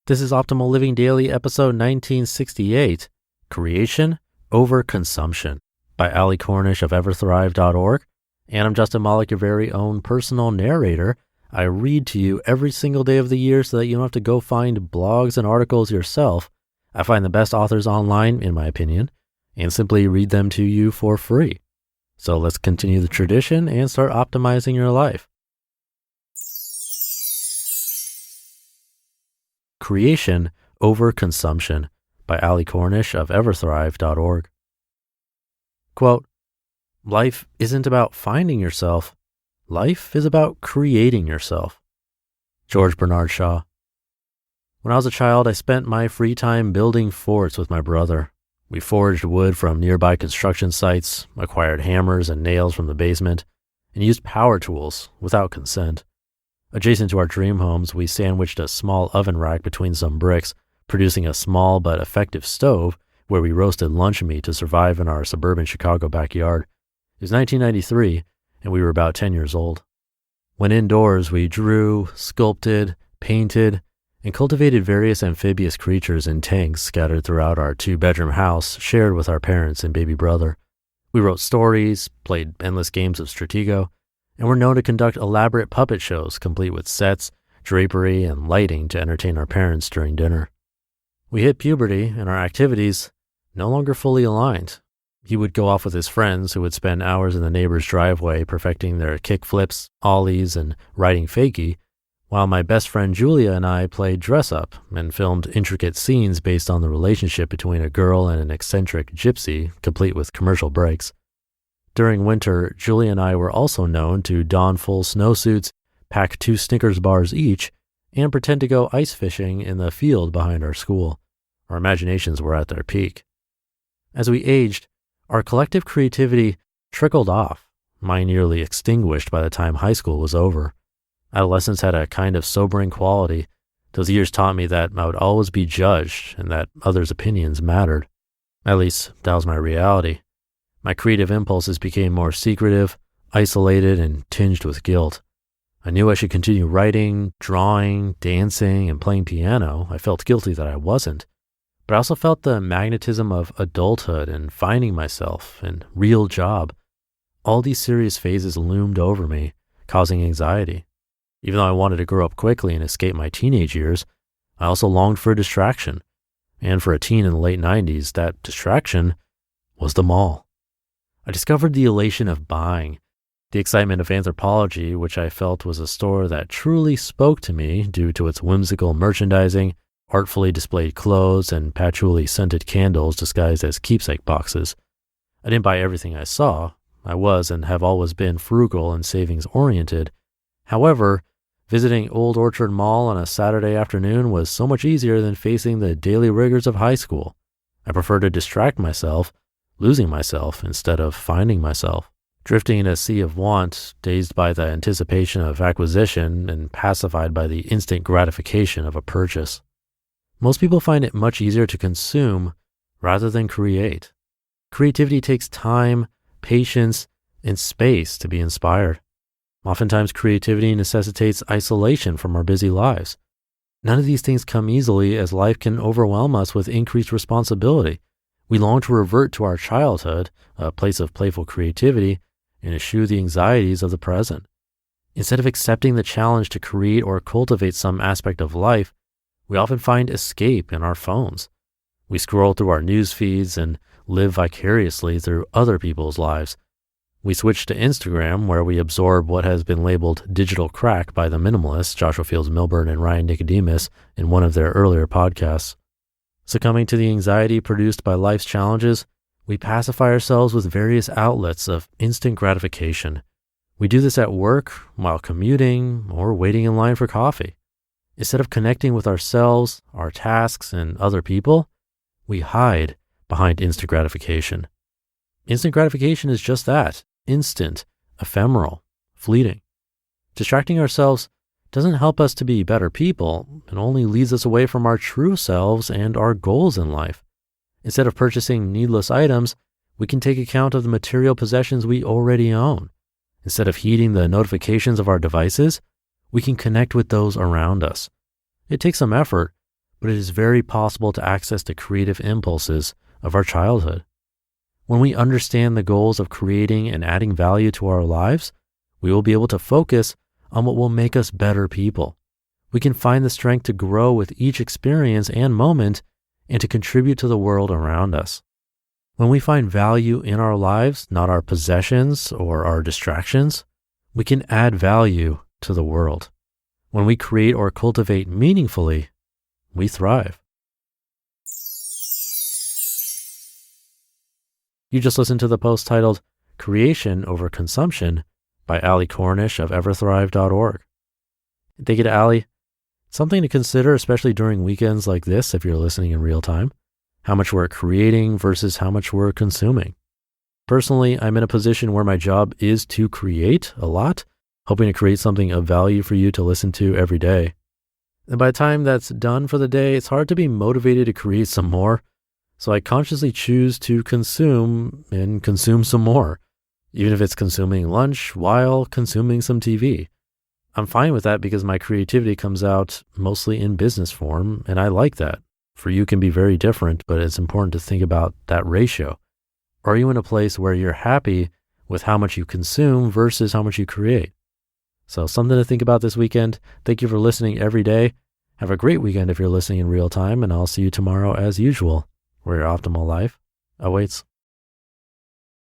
This is Optimal Living Daily, episode 1968, Creation Over Consumption by Cornish of Everthrive.org. And I'm Justin Malik, your very own personal narrator. I read to you every single day of the year so that you don't have to go find blogs and articles yourself. I find the best authors online, in my opinion, and simply read them to you for free. So let's continue the tradition and start optimizing your life. Creation Over Consumption by Cornish of Everthrive.org. Quote, life isn't about finding yourself. Life is about creating yourself. George Bernard Shaw. When I was a child, I spent my free time building forts with my brother. We foraged wood from nearby construction sites, acquired hammers and nails from the basement, and used power tools without consent. Adjacent to our dream homes, we sandwiched a small oven rack between some bricks, producing a small but effective stove where we roasted lunch meat to survive in our suburban Chicago backyard. It was 1993, and we were about 10 years old. When indoors, we drew, sculpted, painted, and cultivated various amphibious creatures in tanks scattered throughout our two-bedroom house shared with our parents and baby brother. We wrote stories, played endless games of Stratego, and were known to conduct elaborate puppet shows complete with sets, drapery, and lighting to entertain our parents during dinner. We hit puberty, and our activities no longer fully aligned. He would go off with his friends who would spend hours in the neighbor's driveway perfecting their kick flips, ollies, and riding fakie, while my best friend Julia and I played dress-up and filmed intricate scenes based on the relationship between a girl and an eccentric gypsy, complete with commercial breaks. During winter, Julia and I were also known to don full snowsuits, pack 2 Snickers bars each, and pretend to go ice fishing in the field behind our school. Our imaginations were at their peak. As we aged, our collective creativity trickled off, mine nearly extinguished by the time high school was over. Adolescence had a kind of sobering quality. Those years taught me that I would always be judged and that others' opinions mattered. At least, that was my reality. My creative impulses became more secretive, isolated, and tinged with guilt. I knew I should continue writing, drawing, dancing, and playing piano. I felt guilty that I wasn't. But I also felt the magnetism of adulthood and finding myself and real job. All these serious phases loomed over me, causing anxiety. Even though I wanted to grow up quickly and escape my teenage years, I also longed for a distraction. And for a teen in the late 90s, that distraction was the mall. I discovered the elation of buying, the excitement of Anthropologie, which I felt was a store that truly spoke to me due to its whimsical merchandising, artfully displayed clothes, and patchouli scented candles disguised as keepsake boxes. I didn't buy everything I saw. I was and have always been frugal and savings-oriented. However, visiting Old Orchard Mall on a Saturday afternoon was so much easier than facing the daily rigors of high school. I preferred to distract myself, losing myself instead of finding myself, drifting in a sea of want, dazed by the anticipation of acquisition and pacified by the instant gratification of a purchase. Most people find it much easier to consume rather than create. Creativity takes time, patience, and space to be inspired. Oftentimes, creativity necessitates isolation from our busy lives. None of these things come easily, as life can overwhelm us with increased responsibility. We long to revert to our childhood, a place of playful creativity, and eschew the anxieties of the present. Instead of accepting the challenge to create or cultivate some aspect of life, we often find escape in our phones. We scroll through our news feeds and live vicariously through other people's lives. We switch to Instagram, where we absorb what has been labeled digital crack by the minimalists Joshua Fields Milburn and Ryan Nicodemus in one of their earlier podcasts. Succumbing to the anxiety produced by life's challenges, we pacify ourselves with various outlets of instant gratification. We do this at work, while commuting, or waiting in line for coffee. Instead of connecting with ourselves, our tasks, and other people, we hide behind instant gratification. Instant gratification is just that, instant, ephemeral, fleeting. Distracting ourselves doesn't help us to be better people. It only leads us away from our true selves and our goals in life. Instead of purchasing needless items, we can take account of the material possessions we already own. Instead of heeding the notifications of our devices, we can connect with those around us. It takes some effort, but it is very possible to access the creative impulses of our childhood. When we understand the goals of creating and adding value to our lives, we will be able to focus on what will make us better people. We can find the strength to grow with each experience and moment and to contribute to the world around us. When we find value in our lives, not our possessions or our distractions, we can add value to the world. When we create or cultivate meaningfully, we thrive. You just listened to the post titled Creation Over Consumption by Ali Cornish of Everthrive.org. Thank you to Ali. Something to consider, especially during weekends like this, if you're listening in real time, how much we're creating versus how much we're consuming. Personally, I'm in a position where my job is to create a lot, hoping to create something of value for you to listen to every day. And by the time that's done for the day, it's hard to be motivated to create some more. So I consciously choose to consume and consume some more, even if it's consuming lunch while consuming some TV. I'm fine with that because my creativity comes out mostly in business form, and I like that. For you, it can be very different, but it's important to think about that ratio. Are you in a place where you're happy with how much you consume versus how much you create? So something to think about this weekend. Thank you for listening every day. Have a great weekend if you're listening in real time, and I'll see you tomorrow as usual, where your optimal life awaits.